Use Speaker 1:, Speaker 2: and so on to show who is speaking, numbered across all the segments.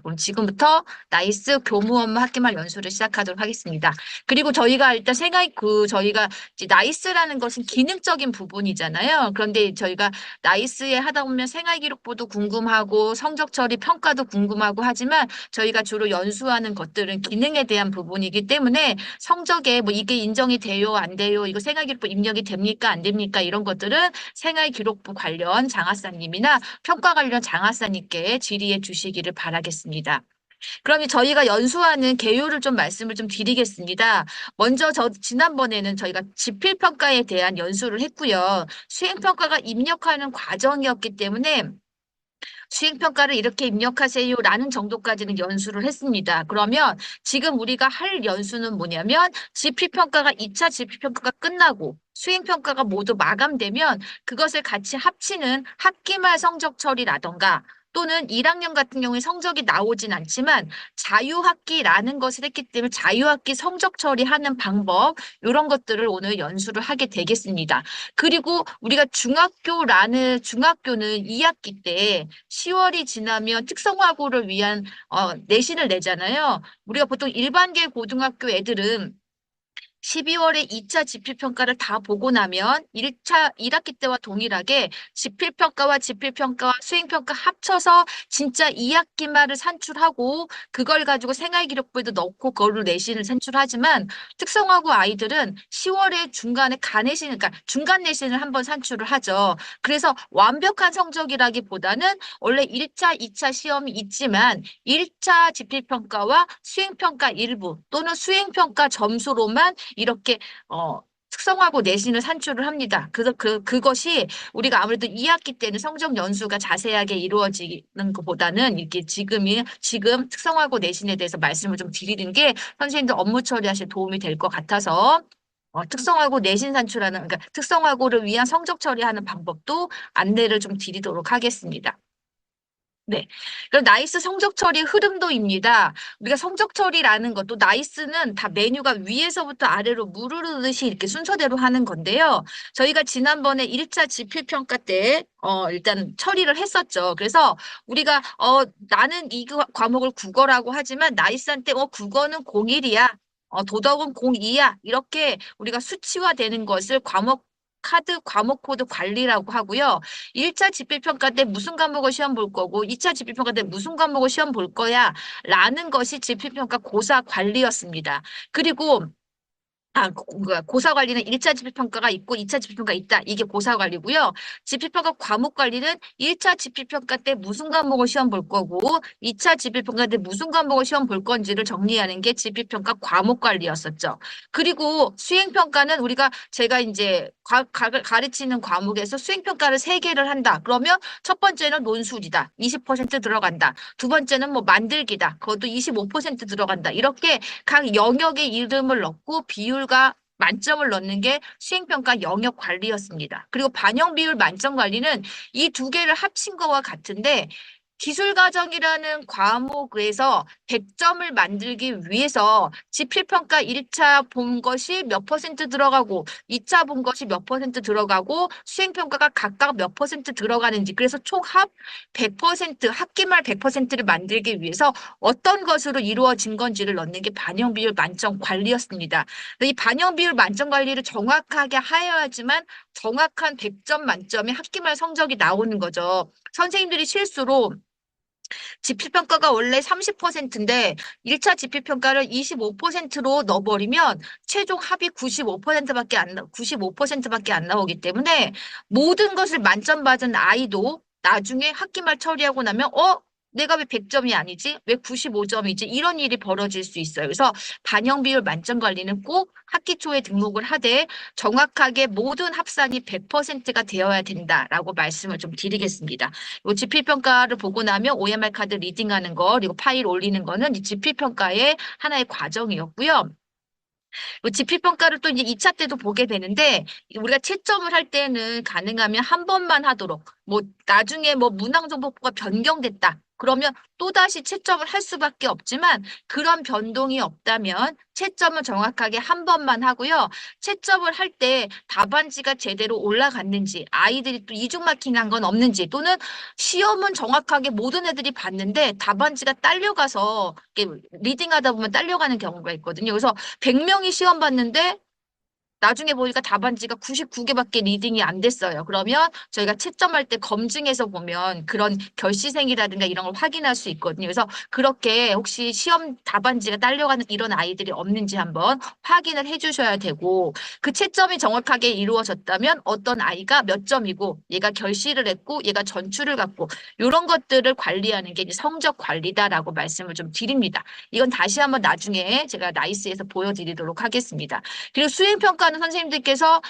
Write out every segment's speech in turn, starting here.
Speaker 1: 그럼 지금부터 나이스 교무 업무 학기말 연수를 시작하도록 하겠습니다. 그리고 저희가 일단 저희가 이제 나이스라는 것은 기능적인 부분이잖아요. 그런데 저희가 나이스에 하다 보면 생활기록부도 궁금하고 성적 처리 평가도 궁금하고 하지만 저희가 주로 연수하는 것들은 기능에 대한 부분이기 때문에 성적에 뭐 이게 인정이 돼요, 안 돼요, 이거 생활기록부 입력이 됩니까, 안 됩니까 이런 것들은 생활기록부 관련 장학사님이나 평가 관련 장학사님께 질의해 주시기를 바라겠습니다. 그러면 저희가 연수하는 개요를 좀 말씀을 좀 드리겠습니다. 먼저 지난번에는 저희가 지필평가에 대한 연수를 했고요. 수행평가가 입력하는 과정이었기 때문에 수행평가를 이렇게 입력하세요라는 정도까지는 연수를 했습니다. 그러면 지금 우리가 할 연수는 뭐냐면 지필평가가 2차 지필평가가 끝나고 수행평가가 모두 마감되면 그것을 같이 합치는 학기말 성적 처리라던가 또는 1학년 같은 경우에 성적이 나오진 않지만 자유학기라는 것을 했기 때문에 자유학기 성적 처리하는 방법 이런 것들을 오늘 연수를 하게 되겠습니다. 그리고 우리가 중학교는 2학기 때 10월이 지나면 특성화고를 위한 내신을 내잖아요. 우리가 보통 일반계 고등학교 애들은 12월에 2차 지필평가를 다 보고 나면 1학기 때와 동일하게 지필평가와 수행평가 합쳐서 진짜 2학기 말을 산출하고 그걸 가지고 생활기록부에도 넣고 그걸로 내신을 산출하지만 특성화고 아이들은 10월에 중간에 가내신, 그러니까 중간 내신을 한번 산출을 하죠. 그래서 완벽한 성적이라기보다는 원래 1차, 2차 시험이 있지만 1차 지필평가와 수행평가 일부 또는 수행평가 점수로만 이렇게 특성화고 내신을 산출을 합니다. 그것이 우리가 아무래도 2학기 때는 성적 연수가 자세하게 이루어지는 것보다는 이렇게 지금 특성화고 내신에 대해서 말씀을 좀 드리는 게 선생님들 업무 처리하실 도움이 될 것 같아서 특성화고 내신 산출하는, 그러니까 특성화고를 위한 성적 처리하는 방법도 안내를 좀 드리도록 하겠습니다. 네. 그럼 나이스 성적 처리 흐름도입니다. 우리가 성적 처리라는 것도 나이스는 다 메뉴가 위에서부터 아래로 무르르듯이 이렇게 순서대로 하는 건데요. 저희가 지난번에 1차 지필평가 때 일단 처리를 했었죠. 그래서 우리가 나는 이 과목을 국어라고 하지만 나이스한테 국어는 01이야. 도덕은 02야. 이렇게 우리가 수치화되는 것을 과목 코드 관리라고 하고요. 1차 집필평가 때 무슨 과목을 시험 볼 거고 2차 집필평가 때 무슨 과목을 시험 볼 거야 라는 것이 집필평가 고사 관리였습니다. 그리고 고사 관리는 1차 지필평가가 있고 2차 지필평가 있다. 이게 고사 관리고요. 지필평가 과목 관리는 1차 지필평가 때 무슨 과목을 시험 볼 거고 2차 지필평가 때 무슨 과목을 시험 볼 건지를 정리하는 게 지필평가 과목 관리였었죠. 그리고 수행평가는 제가 이제 가르치는 과목에서 수행평가를 3개를 한다. 그러면 첫 번째는 논술이다. 20% 들어간다. 두 번째는 뭐 만들기다. 그것도 25% 들어간다. 이렇게 각 영역의 이름을 넣고 비율과 만점을 넣는 게 수행평가 영역 관리였습니다. 그리고 반영 비율 만점 관리는 이 두 개를 합친 거와 같은데 기술과정이라는 과목에서 100점을 만들기 위해서 지필평가 1차 본 것이 몇 퍼센트 들어가고 2차 본 것이 몇 퍼센트 들어가고 수행평가가 각각 몇 퍼센트 들어가는지 그래서 총합 100% 학기말 100%를 만들기 위해서 어떤 것으로 이루어진 건지를 넣는 게 반영 비율 만점 관리였습니다. 이 반영 비율 만점 관리를 정확하게 하여야지만 정확한 100점 만점의 학기말 성적이 나오는 거죠. 선생님들이 실수로 지필평가가 원래 30%인데 1차 지필평가를 25%로 넣어버리면 최종 합이 95%밖에 안 나오기 때문에 모든 것을 만점 받은 아이도 나중에 학기말 처리하고 나면 내가 왜 100점이 아니지? 왜 95점이지? 이런 일이 벌어질 수 있어요. 그래서 반영 비율 만점 관리는 꼭 학기 초에 등록을 하되 정확하게 모든 합산이 100%가 되어야 된다라고 말씀을 좀 드리겠습니다. 요 지필평가를 보고 나면 OMR 카드 리딩하는 거, 그리고 파일 올리는 거는 이 지필평가의 하나의 과정이었고요. 요 지필평가를 또 이제 2차 때도 보게 되는데, 우리가 채점을 할 때는 가능하면 한 번만 하도록, 뭐, 나중에 뭐 문항정보가 변경됐다. 그러면 또다시 채점을 할 수밖에 없지만 그런 변동이 없다면 채점은 정확하게 한 번만 하고요. 채점을 할 때 답안지가 제대로 올라갔는지 아이들이 또 이중 마킹한 건 없는지 또는 시험은 정확하게 모든 애들이 봤는데 답안지가 딸려가서 리딩하다 보면 딸려가는 경우가 있거든요. 그래서 100명이 시험 봤는데 나중에 보니까 답안지가 99개밖에 리딩이 안 됐어요. 그러면 저희가 채점할 때 검증해서 보면 그런 결시생이라든가 이런 걸 확인할 수 있거든요. 그래서 그렇게 혹시 시험 답안지가 딸려가는 이런 아이들이 없는지 한번 확인을 해주셔야 되고 그 채점이 정확하게 이루어졌다면 어떤 아이가 몇 점이고 얘가 결시를 했고 얘가 전출을 갖고 이런 것들을 관리하는 게 이제 성적 관리다라고 말씀을 좀 드립니다. 이건 다시 한번 나중에 제가 나이스에서 보여드리도록 하겠습니다. 그리고 수행평가는 선생님들께서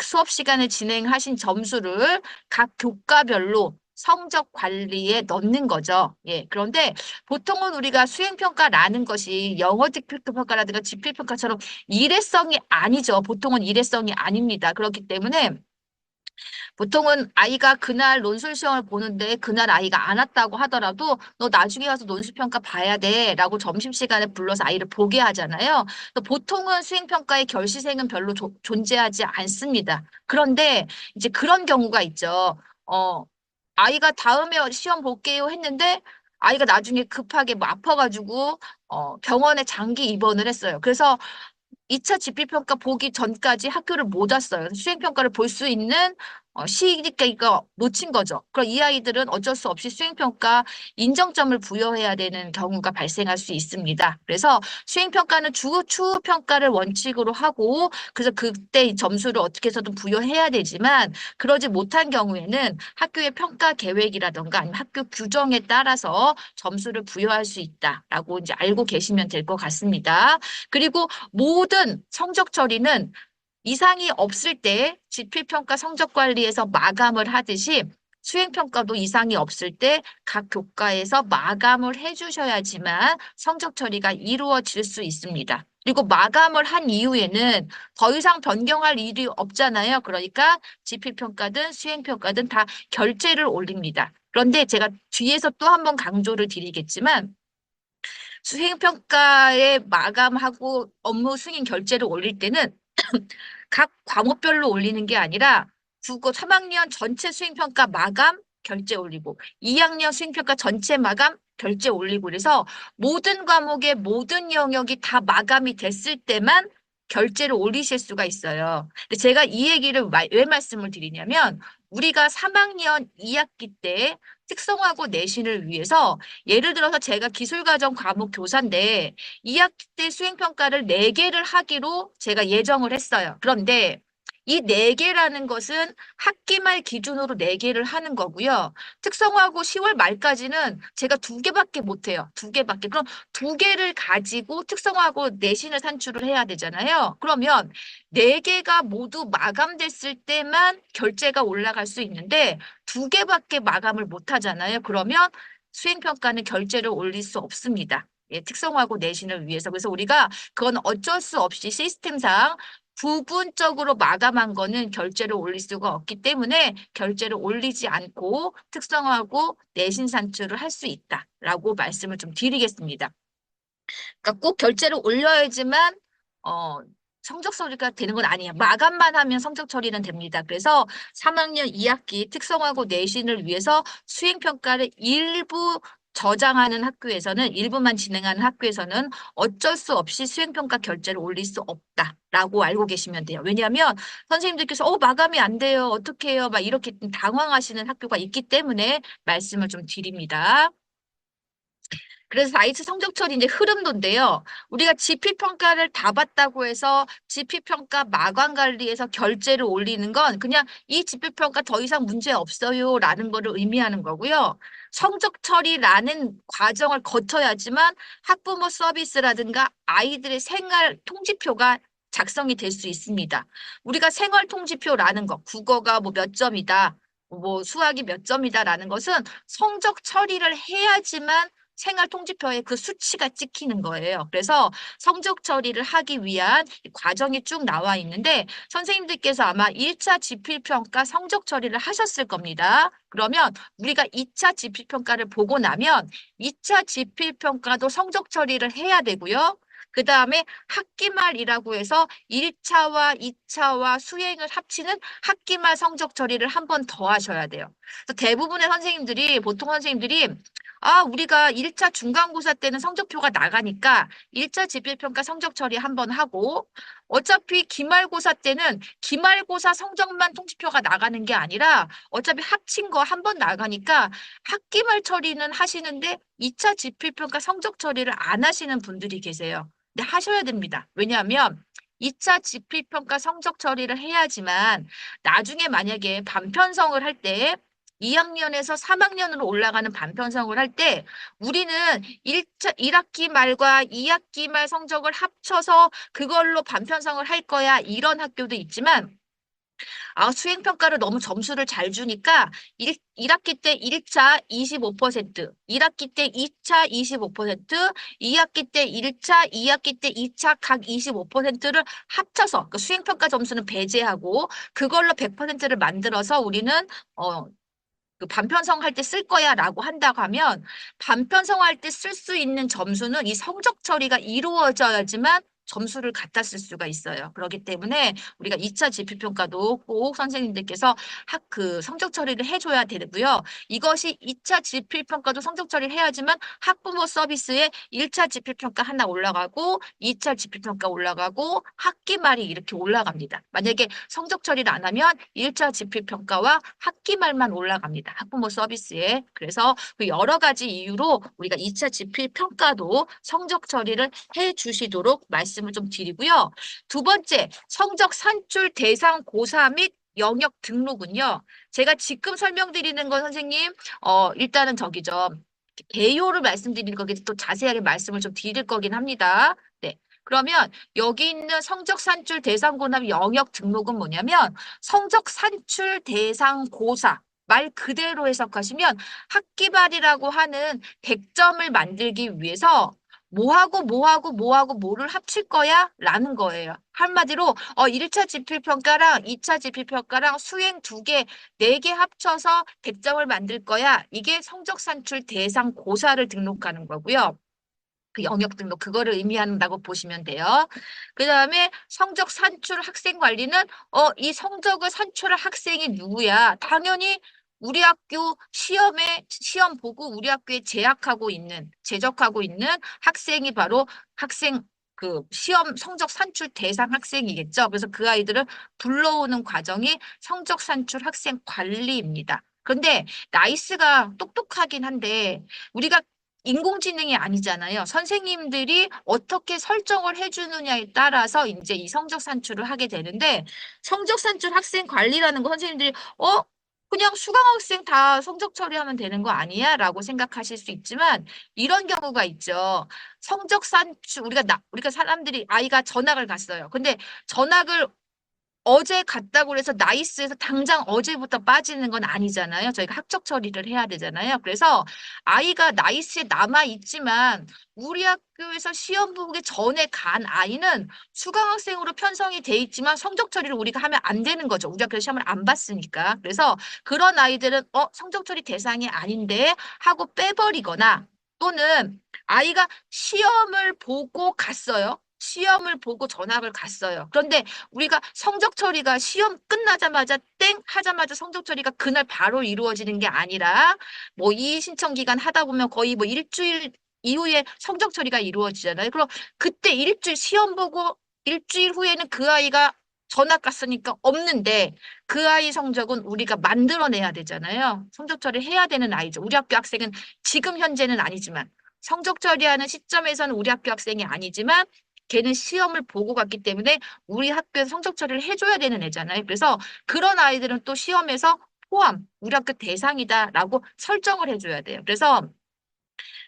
Speaker 1: 수업 시간에 진행하신 점수를 각 교과별로 성적 관리에 넣는 거죠. 예. 그런데 보통은 우리가 수행평가라는 것이 영어 득표평가라든가 지필평가처럼 일회성이 아니죠. 보통은 일회성이 아닙니다. 그렇기 때문에 보통은 아이가 그날 논술 시험을 보는데 그날 아이가 안 왔다고 하더라도 너 나중에 가서 논술 평가 봐야 돼라고 점심시간에 불러서 아이를 보게 하잖아요. 보통은 수행평가의 결시생은 별로 존재하지 않습니다. 그런데 이제 그런 경우가 있죠. 아이가 다음에 시험 볼게요 했는데 아이가 나중에 급하게 뭐 아파가지고 병원에 장기 입원을 했어요. 그래서 2차 지필평가 보기 전까지 학교를 못 왔어요. 수행평가를 볼 수 있는 시기가 놓친 거죠. 그럼 이 아이들은 어쩔 수 없이 수행평가 인정점을 부여해야 되는 경우가 발생할 수 있습니다. 그래서 수행평가는 추후평가를 원칙으로 하고 그래서 그때 점수를 어떻게 해서든 부여해야 되지만 그러지 못한 경우에는 학교의 평가 계획이라던가 아니면 학교 규정에 따라서 점수를 부여할 수 있다라고 이제 알고 계시면 될 것 같습니다. 그리고 모든 성적 처리는 이상이 없을 때 지필평가 성적관리에서 마감을 하듯이 수행평가도 이상이 없을 때 각 교과에서 마감을 해주셔야지만 성적 처리가 이루어질 수 있습니다. 그리고 마감을 한 이후에는 더 이상 변경할 일이 없잖아요. 그러니까 지필평가든 수행평가든 다 결제를 올립니다. 그런데 제가 뒤에서 또 한 번 강조를 드리겠지만 수행평가에 마감하고 업무 승인 결제를 올릴 때는 각 과목별로 올리는 게 아니라 국어 3학년 전체 수행평가 마감 결제 올리고 2학년 수행평가 전체 마감 결제 올리고 그래서 모든 과목의 모든 영역이 다 마감이 됐을 때만 결제를 올리실 수가 있어요. 근데 제가 이 얘기를 왜 말씀을 드리냐면 우리가 3학년 2학기 때 특성화고 내신을 위해서 예를 들어서 제가 기술과정 과목 교사인데 2학기 때 수행평가를 4개를 하기로 제가 예정을 했어요. 그런데 이 4개라는 것은 학기 말 기준으로 4개를 하는 거고요. 특성화고 10월 말까지는 제가 2개밖에 못해요. 2개밖에. 그럼 2개를 가지고 특성화고 내신을 산출을 해야 되잖아요. 그러면 4개가 모두 마감됐을 때만 결제가 올라갈 수 있는데 2개밖에 마감을 못 하잖아요. 그러면 수행평가는 결제를 올릴 수 없습니다. 예, 특성화고 내신을 위해서. 그래서 우리가 그건 어쩔 수 없이 시스템상 부분적으로 마감한 거는 결제를 올릴 수가 없기 때문에 결제를 올리지 않고 특성화고 내신 산출을 할 수 있다라고 말씀을 좀 드리겠습니다. 그러니까 꼭 결제를 올려야지만 어, 성적 처리가 되는 건 아니에요. 마감만 하면 성적 처리는 됩니다. 그래서 3학년 2학기 특성화고 내신을 위해서 수행평가를 일부 저장하는 학교에서는 일부만 진행하는 학교에서는 어쩔 수 없이 수행평가 결제를 올릴 수 없다라고 알고 계시면 돼요. 왜냐하면 선생님들께서 마감이 안 돼요. 어떻게 해요? 막 이렇게 당황하시는 학교가 있기 때문에 말씀을 좀 드립니다. 그래서 아이스 성적철이 이제 흐름도인데요. 우리가 지필평가를 다 봤다고 해서 지필평가 마감 관리에서 결제를 올리는 건 그냥 이 지필평가 더 이상 문제 없어요 라는 거를 의미하는 거고요. 성적 처리라는 과정을 거쳐야지만 학부모 서비스라든가 아이들의 생활 통지표가 작성이 될 수 있습니다. 우리가 생활 통지표라는 거, 국어가 뭐 몇 점이다, 뭐 수학이 몇 점이다라는 것은 성적 처리를 해야지만 생활통지표에 그 수치가 찍히는 거예요. 그래서 성적 처리를 하기 위한 과정이 쭉 나와 있는데 선생님들께서 아마 1차 지필평가 성적 처리를 하셨을 겁니다. 그러면 우리가 2차 지필평가를 보고 나면 2차 지필평가도 성적 처리를 해야 되고요. 그 다음에 학기말이라고 해서 1차와 2차와 수행을 합치는 학기말 성적 처리를 한 번 더 하셔야 돼요. 그래서 대부분의 선생님들이, 보통 선생님들이 우리가 1차 중간고사 때는 성적표가 나가니까 1차 지필평가 성적 처리 한 번 하고 어차피 기말고사 때는 기말고사 성적만 통지표가 나가는 게 아니라 어차피 합친 거 한 번 나가니까 학기말 처리는 하시는데 2차 지필평가 성적 처리를 안 하시는 분들이 계세요. 근데 하셔야 됩니다. 왜냐하면 2차 지필평가 성적 처리를 해야지만 나중에 만약에 반편성을 할 때 2학년에서 3학년으로 올라가는 반편성을 할 때 우리는 1학기 말과 2학기 말 성적을 합쳐서 그걸로 반편성을 할 거야. 이런 학교도 있지만 수행평가를 너무 점수를 잘 주니까 1학기 때 1차 25%, 1학기 때 2차 25%, 2학기 때 1차, 2학기 때 2차 각 25%를 합쳐서 그 수행평가 점수는 배제하고 그걸로 100%를 만들어서 우리는 그 반편성 할 때 쓸 거야 라고 한다고 하면 반편성 할 때 쓸 수 있는 점수는 이 성적 처리가 이루어져야지만 점수를 갖다 쓸 수가 있어요. 그렇기 때문에 우리가 2차 지필평가도 꼭 선생님들께서 그 성적 처리를 해줘야 되고요. 이것이 2차 지필평가도 성적 처리를 해야지만 학부모 서비스에 1차 지필평가 하나 올라가고 2차 지필평가 올라가고 학기 말이 이렇게 올라갑니다. 만약에 성적 처리를 안 하면 1차 지필평가와 학기 말만 올라갑니다. 학부모 서비스에. 그래서 그 여러 가지 이유로 우리가 2차 지필평가도 성적 처리를 해 주시도록 말씀을 좀 드리고요. 두 번째, 성적 산출 대상 고사 및 영역 등록은요. 제가 지금 설명드리는 건 선생님, 일단은 저기죠. 개요를 말씀드릴 거기 또 자세하게 말씀을 좀 드릴 거긴 합니다. 네. 그러면 여기 있는 성적 산출 대상 고사 및 영역 등록은 뭐냐면 성적 산출 대상 고사 말 그대로 해석하시면 학기말이라고 하는 100점을 만들기 위해서 뭐하고 뭐하고 뭐하고 뭐를 합칠 거야? 라는 거예요. 한마디로 1차 지필평가랑 2차 지필평가랑 수행 2개, 4개 합쳐서 100점을 만들 거야. 이게 성적 산출 대상 고사를 등록하는 거고요. 그 영역 등록 그거를 의미한다고 보시면 돼요. 그 다음에 성적 산출 학생 관리는 이 성적을 산출할 학생이 누구야? 당연히 우리 학교 시험 보고 우리 학교에 재적하고 있는 학생이 바로 학생 그 시험 성적 산출 대상 학생이겠죠. 그래서 그 아이들을 불러오는 과정이 성적 산출 학생 관리입니다. 그런데 나이스가 똑똑하긴 한데 우리가 인공지능이 아니잖아요. 선생님들이 어떻게 설정을 해주느냐에 따라서 이제 이 성적 산출을 하게 되는데 성적 산출 학생 관리라는 거 선생님들이 그냥 수강학생 다 성적 처리하면 되는 거 아니야? 라고 생각하실 수 있지만 이런 경우가 있죠. 성적 산출 우리가 사람들이 아이가 전학을 갔어요. 근데 전학을 어제 갔다고 해서 나이스에서 당장 어제부터 빠지는 건 아니잖아요. 저희가 학적 처리를 해야 되잖아요. 그래서 아이가 나이스에 남아 있지만 우리 학교에서 시험 보기 전에 간 아이는 수강학생으로 편성이 돼 있지만 성적 처리를 우리가 하면 안 되는 거죠. 우리 학교 시험을 안 봤으니까. 그래서 그런 아이들은 성적 처리 대상이 아닌데 하고 빼버리거나 또는 아이가 시험을 보고 갔어요. 시험을 보고 전학을 갔어요. 그런데 우리가 성적 처리가 시험 끝나자마자 땡 하자마자 성적 처리가 그날 바로 이루어지는 게 아니라 뭐 이의 신청 기간 하다 보면 거의 뭐 일주일 이후에 성적 처리가 이루어지잖아요. 그럼 그때 시험 보고 일주일 후에는 그 아이가 전학 갔으니까 없는데 그 아이 성적은 우리가 만들어내야 되잖아요. 성적 처리 해야 되는 아이죠. 우리 학교 학생은 지금 현재는 아니지만 성적 처리하는 시점에서는 우리 학교 학생이 아니지만 걔는 시험을 보고 갔기 때문에 우리 학교에서 성적 처리를 해줘야 되는 애잖아요. 그래서 그런 아이들은 또 시험에서 우리 학교 대상이다라고 설정을 해줘야 돼요. 그래서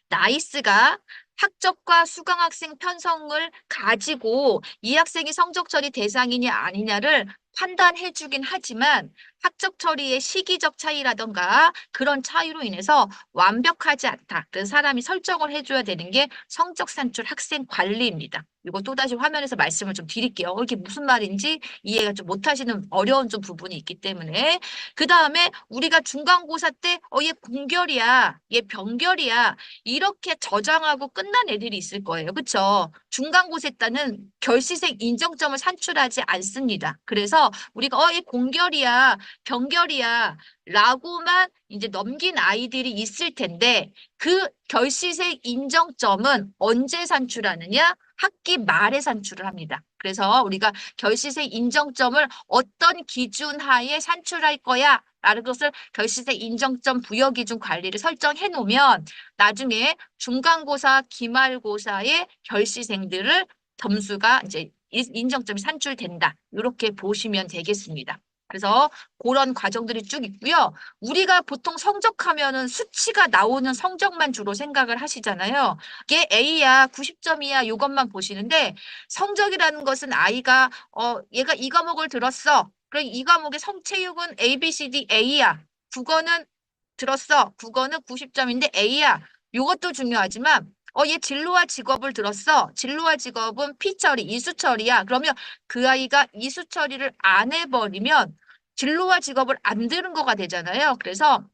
Speaker 1: 나이스가 학적과 수강학생 편성을 가지고 이 학생이 성적 처리 대상이냐 아니냐를 판단해 주긴 하지만 학적 처리의 시기적 차이라던가 그런 차이로 인해서 완벽하지 않다. 그래서 사람이 설정을 해줘야 되는 게 성적 산출 학생 관리입니다. 이거 또다시 화면에서 말씀을 좀 드릴게요. 이게 무슨 말인지 이해가 좀 못하시는 어려운 좀 부분이 있기 때문에. 그 다음에 우리가 중간고사 때 얘 공결이야, 얘 병결이야 이렇게 저장하고 끝난 애들이 있을 거예요. 그렇죠? 중간고사 때는 결시생 인정점을 산출하지 않습니다. 그래서 우리가 얘 공결이야, 병결이야 라고만 이제 넘긴 아이들이 있을 텐데 그 결시생 인정점은 언제 산출하느냐? 학기 말에 산출을 합니다. 그래서 우리가 결시생 인정점을 어떤 기준 하에 산출할 거야 라는 것을 결시생 인정점 부여 기준 관리를 설정해 놓으면 나중에 중간고사, 기말고사의 결시생들을 점수가 이제 인정점이 산출된다. 이렇게 보시면 되겠습니다. 그래서 그런 과정들이 쭉 있고요. 우리가 보통 성적하면은 수치가 나오는 성적만 주로 생각을 하시잖아요. 이게 A야, 90점이야, 이것만 보시는데 성적이라는 것은 아이가 얘가 이 과목을 들었어. 그럼 이 과목의 성체육은 A, B, C, D, A야. 국어는 들었어. 국어는 90점인데 A야. 이것도 중요하지만 얘 진로와 직업을 들었어. 진로와 직업은 P처리, 이수처리야. 그러면 그 아이가 이수처리를 안 해버리면 진로와 직업을 안 들은 거가 되잖아요. 그래서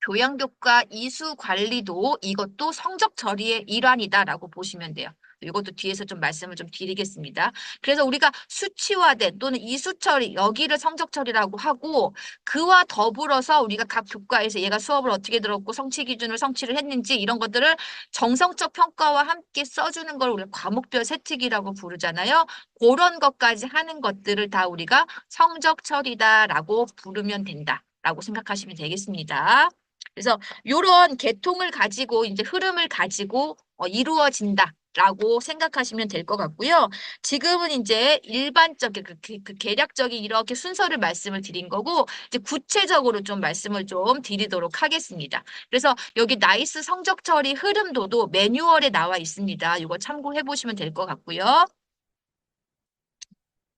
Speaker 1: 교양교과 이수 관리도 이것도 성적 처리의 일환이다라고 보시면 돼요. 이것도 뒤에서 좀 말씀을 좀 드리겠습니다. 그래서 우리가 수치화된 또는 이수 처리 여기를 성적 처리라고 하고 그와 더불어서 우리가 각 교과에서 얘가 수업을 어떻게 들었고 성취 기준을 성취를 했는지 이런 것들을 정성적 평가와 함께 써주는 걸 우리가 과목별 세특이라고 부르잖아요. 그런 것까지 하는 것들을 다 우리가 성적 처리다라고 부르면 된다라고 생각하시면 되겠습니다. 그래서 이런 계통을 가지고 이제 흐름을 가지고 이루어진다라고 생각하시면 될 것 같고요. 지금은 이제 일반적인 그 계략적인 이렇게 순서를 말씀을 드린 거고 이제 구체적으로 좀 말씀을 좀 드리도록 하겠습니다. 그래서 여기 나이스 성적 처리 흐름도도 매뉴얼에 나와 있습니다. 이거 참고해 보시면 될 것 같고요.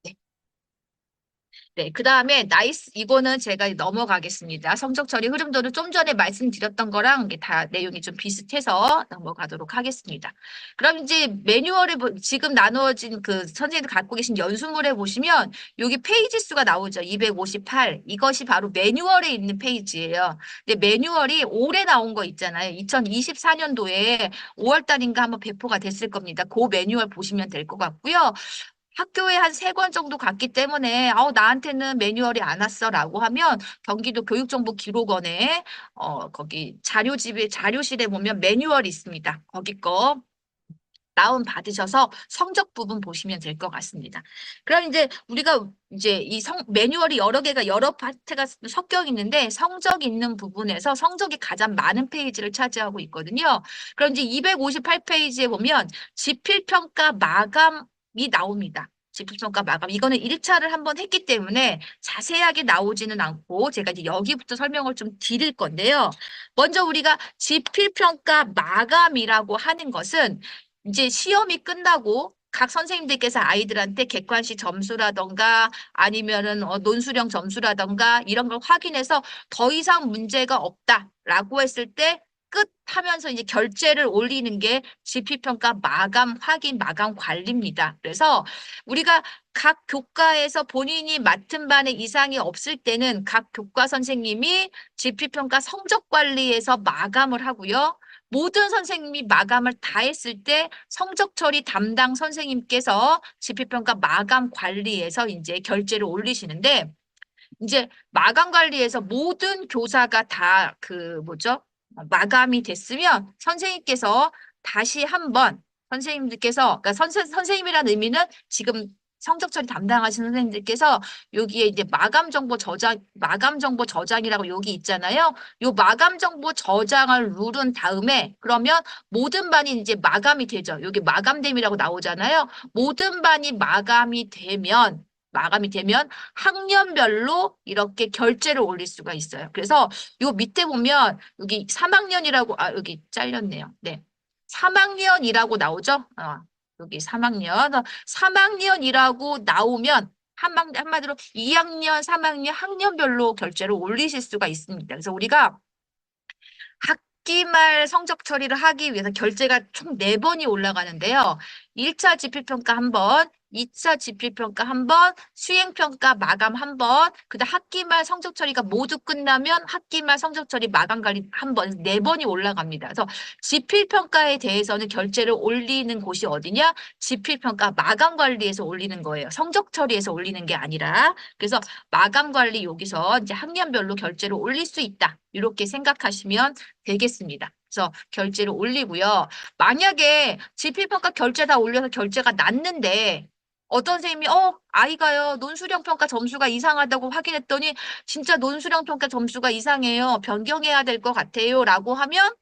Speaker 1: 네. 네, 그 다음에 나이스 이거는 제가 넘어가겠습니다. 성적 처리 흐름도는 좀 전에 말씀드렸던 거랑 이게 다 내용이 좀 비슷해서 넘어가도록 하겠습니다. 그럼 이제 매뉴얼에 지금 나누어진 그 선생님들 갖고 계신 연수물에 보시면 여기 페이지 수가 나오죠. 258. 이것이 바로 매뉴얼에 있는 페이지예요. 근데 매뉴얼이 올해 나온 거 있잖아요. 2024년도에 5월 달인가 한번 배포가 됐을 겁니다. 그 매뉴얼 보시면 될 것 같고요. 학교에 한 3권 정도 갔기 때문에 나한테는 매뉴얼이 안 왔어라고 하면 경기도 교육정보기록원에 거기 자료집에 자료실에 보면 매뉴얼이 있습니다. 거기 거 다운 받으셔서 성적 부분 보시면 될 것 같습니다. 그럼 이제 우리가 이제 이 매뉴얼이 여러 개가 여러 파트가 섞여 있는데 성적 있는 부분에서 성적이 가장 많은 페이지를 차지하고 있거든요. 그럼 이제 258페이지에 보면 지필평가 마감이 나옵니다. 지필평가 마감. 이거는 1차를 한번 했기 때문에 자세하게 나오지는 않고 제가 이제 여기부터 설명을 좀 드릴 건데요. 먼저 우리가 지필평가 마감이라고 하는 것은 이제 시험이 끝나고 각 선생님들께서 아이들한테 객관식 점수라던가 아니면은 논술형 점수라던가 이런 걸 확인해서 더 이상 문제가 없다라고 했을 때 끝 하면서 이제 결제를 올리는 게 지필평가 마감 확인 마감 관리입니다. 그래서 우리가 각 교과에서 본인이 맡은 반에 이상이 없을 때는 각 교과 선생님이 지필평가 성적 관리에서 마감을 하고요. 모든 선생님이 마감을 다 했을 때 성적 처리 담당 선생님께서 지필평가 마감 관리에서 이제 결제를 올리시는데 이제 마감 관리에서 모든 교사가 다 그 뭐죠? 마감이 됐으면 선생님께서 다시 한번 선생님들께서 그러니까 선생님이라는 의미는 지금 성적 처리 담당하시는 선생님들께서 여기에 이제 마감 정보 저장이라고 여기 있잖아요. 요 마감 정보 저장을 누른 다음에 그러면 모든 반이 이제 마감이 되죠. 여기 마감됨이라고 나오잖아요. 모든 반이 마감이 되면 학년별로 이렇게 결제를 올릴 수가 있어요. 그래서 요 밑에 보면 여기 3학년이라고 여기 잘렸네요. 네. 3학년이라고 나오죠? 여기 3학년. 3학년이라고 나오면 한마디로 2학년, 3학년 학년별로 결제를 올리실 수가 있습니다. 그래서 우리가 학기말 성적 처리를 하기 위해서 결제가 총 4번이 올라가는데요. 1차 지필평가 1번, 2차 지필평가 1번, 수행평가 마감 1번, 그다음 학기말 성적 처리가 모두 끝나면 학기말 성적 처리 마감 관리 1번, 4번이 올라갑니다. 그래서 지필평가에 대해서는 결제를 올리는 곳이 어디냐? 지필평가 마감 관리에서 올리는 거예요. 성적 처리에서 올리는 게 아니라. 그래서 마감 관리 여기서 이제 학년별로 결제를 올릴 수 있다. 이렇게 생각하시면 되겠습니다. 그래서 결제를 올리고요. 만약에 지필평가 결제 다 올려서 결제가 났는데 어떤 선생님이 아이가요 논술형 평가 점수가 이상하다고 확인했더니 진짜 논술형 평가 점수가 이상해요. 변경해야 될 것 같아요. 라고 하면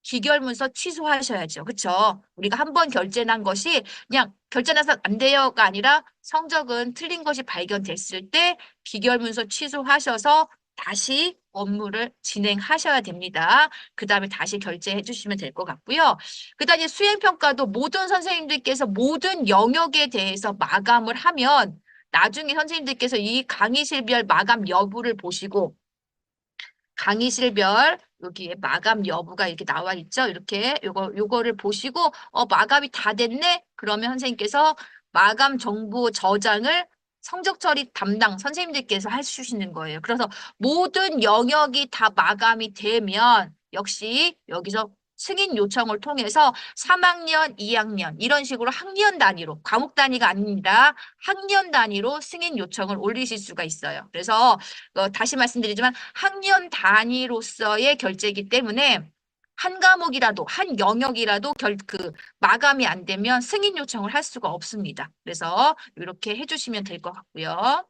Speaker 1: 기결문서 취소하셔야죠. 그렇죠? 우리가 한 번 결제 난 것이 그냥 결제 나서 안 돼요가 아니라 성적은 틀린 것이 발견됐을 때 기결문서 취소하셔서 다시 업무를 진행하셔야 됩니다. 그 다음에 다시 결제해 주시면 될 것 같고요. 그 다음에 수행평가도 모든 선생님들께서 모든 영역에 대해서 마감을 하면 나중에 선생님들께서 이 강의실별 마감 여부를 보시고 강의실별 여기에 마감 여부가 이렇게 나와 있죠. 이렇게 요거를 보시고 마감이 다 됐네. 그러면 선생님께서 마감 정보 저장을 성적 처리 담당 선생님들께서 해주시는 거예요. 그래서 모든 영역이 다 마감이 되면 역시 여기서 승인 요청을 통해서 3학년, 2학년 이런 식으로 학년 단위로 과목 단위가 아닙니다. 학년 단위로 승인 요청을 올리실 수가 있어요. 그래서 다시 말씀드리지만 학년 단위로서의 결제이기 때문에 한 과목이라도 한 영역이라도 마감이 안 되면 승인 요청을 할 수가 없습니다. 그래서 이렇게 해주시면 될 것 같고요.